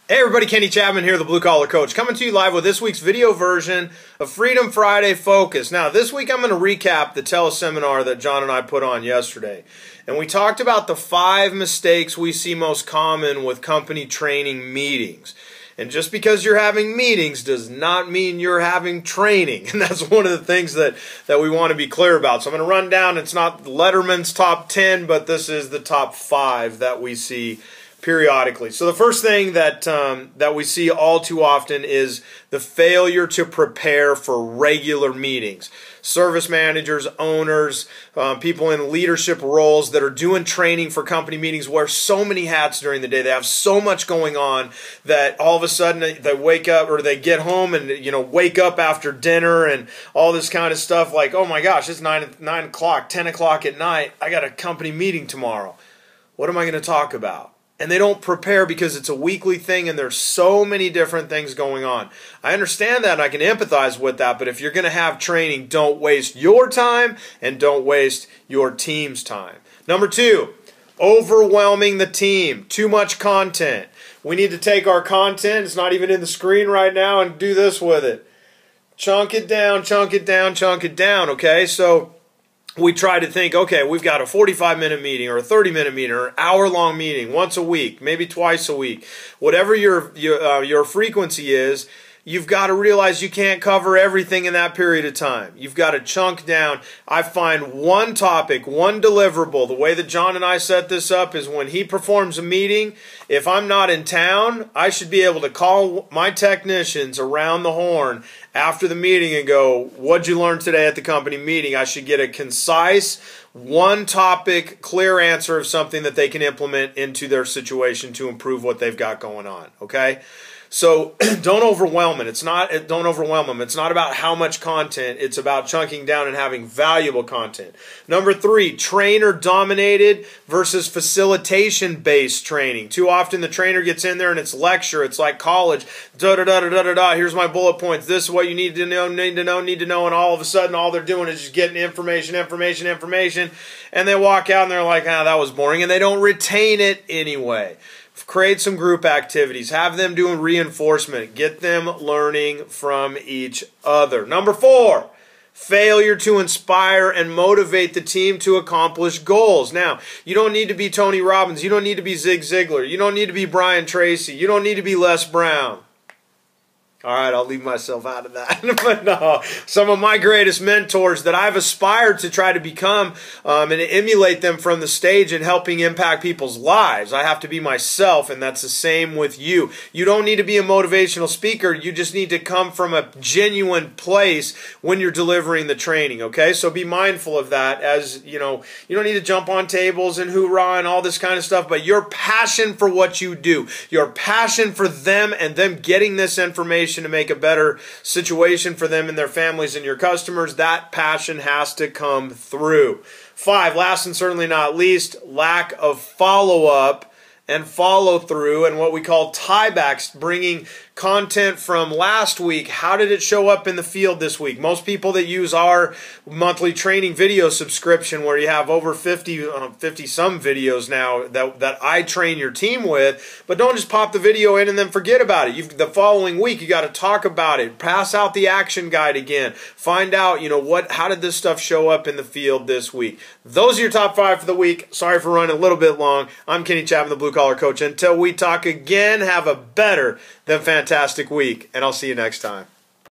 Hey everybody, Kenny Chapman here, the Blue Collar Coach, coming to you live with this week's video version of Freedom Friday Focus. Now, this week I'm going to recap the teleseminar that John and I put on yesterday. And we talked about the 5 mistakes we see most common with company training meetings. And just because you're having meetings does not mean you're having training. And that's one of the things that we want to be clear about. So I'm going to run down, it's not Letterman's top 10, but this is the top 5 that we see periodically. So the first thing that we see all too often is the failure to prepare for regular meetings. Service managers, owners, people in leadership roles that are doing training for company meetings wear so many hats during the day. They have so much going on that all of a sudden they wake up or they get home and wake up after dinner and all this kind of stuff like, oh my gosh, it's 9 o'clock, 10 o'clock at night. I got a company meeting tomorrow. What am I going to talk about? And they don't prepare because it's a weekly thing and there's so many different things going on. I understand that and I can empathize with that, but if you're going to have training, don't waste your time and don't waste your team's time. Number 2, overwhelming the team. Too much content. We need to take our content, it's not even in the screen right now, and do this with it. Chunk it down, chunk it down, chunk it down, okay? So we try to think, okay, we've got a 45-minute meeting or a 30-minute meeting or an hour-long meeting once a week, maybe twice a week. Whatever your frequency is, you've got to realize you can't cover everything in that period of time. You've got to chunk down. I find one topic, one deliverable. The way that John and I set this up is when he performs a meeting, if I'm not in town, I should be able to call my technicians around the horn after the meeting and go, what'd you learn today at the company meeting? I should get a concise, one topic, clear answer of something that they can implement into their situation to improve what they've got going on, okay? So don't overwhelm it. Don't overwhelm them. It's not about how much content. It's about chunking down and having valuable content. Number 3, trainer-dominated versus facilitation-based training. Too often the trainer gets in there and it's lecture. It's like college. Da-da-da-da-da-da. Here's my bullet points. This is what you need to know, need to know, need to know. And all of a sudden all they're doing is just getting information. And they walk out and they're like, that was boring. And they don't retain it anyway. Create some group activities. Have them doing reinforcement. Get them learning from each other. Number 4, failure to inspire and motivate the team to accomplish goals. Now, you don't need to be Tony Robbins. You don't need to be Zig Ziglar. You don't need to be Brian Tracy. You don't need to be Les Brown. All right, I'll leave myself out of that. But no, some of my greatest mentors that I've aspired to try to become and emulate them from the stage and helping impact people's lives. I have to be myself, and that's the same with you. You don't need to be a motivational speaker. You just need to come from a genuine place when you're delivering the training, okay? So be mindful of that as, you don't need to jump on tables and hoorah and all this kind of stuff, but your passion for what you do, your passion for them and them getting this information to make a better situation for them and their families and your customers, that passion has to come through. 5, last and certainly not least, lack of follow-up and follow-through and what we call tiebacks, bringing content from last week. How did it show up in the field this week? Most people that use our monthly training video subscription where you have over 50 some videos now that I train your team with, but don't just pop the video in and then forget about it. The following week you got to talk about it. Pass out the action guide again. Find out, how did this stuff show up in the field this week? Those are your top 5 for the week. Sorry for running a little bit long. I'm Kenny Chapman, the Blue Collar Coach. Until we talk again, have a better than fantastic week, and I'll see you next time.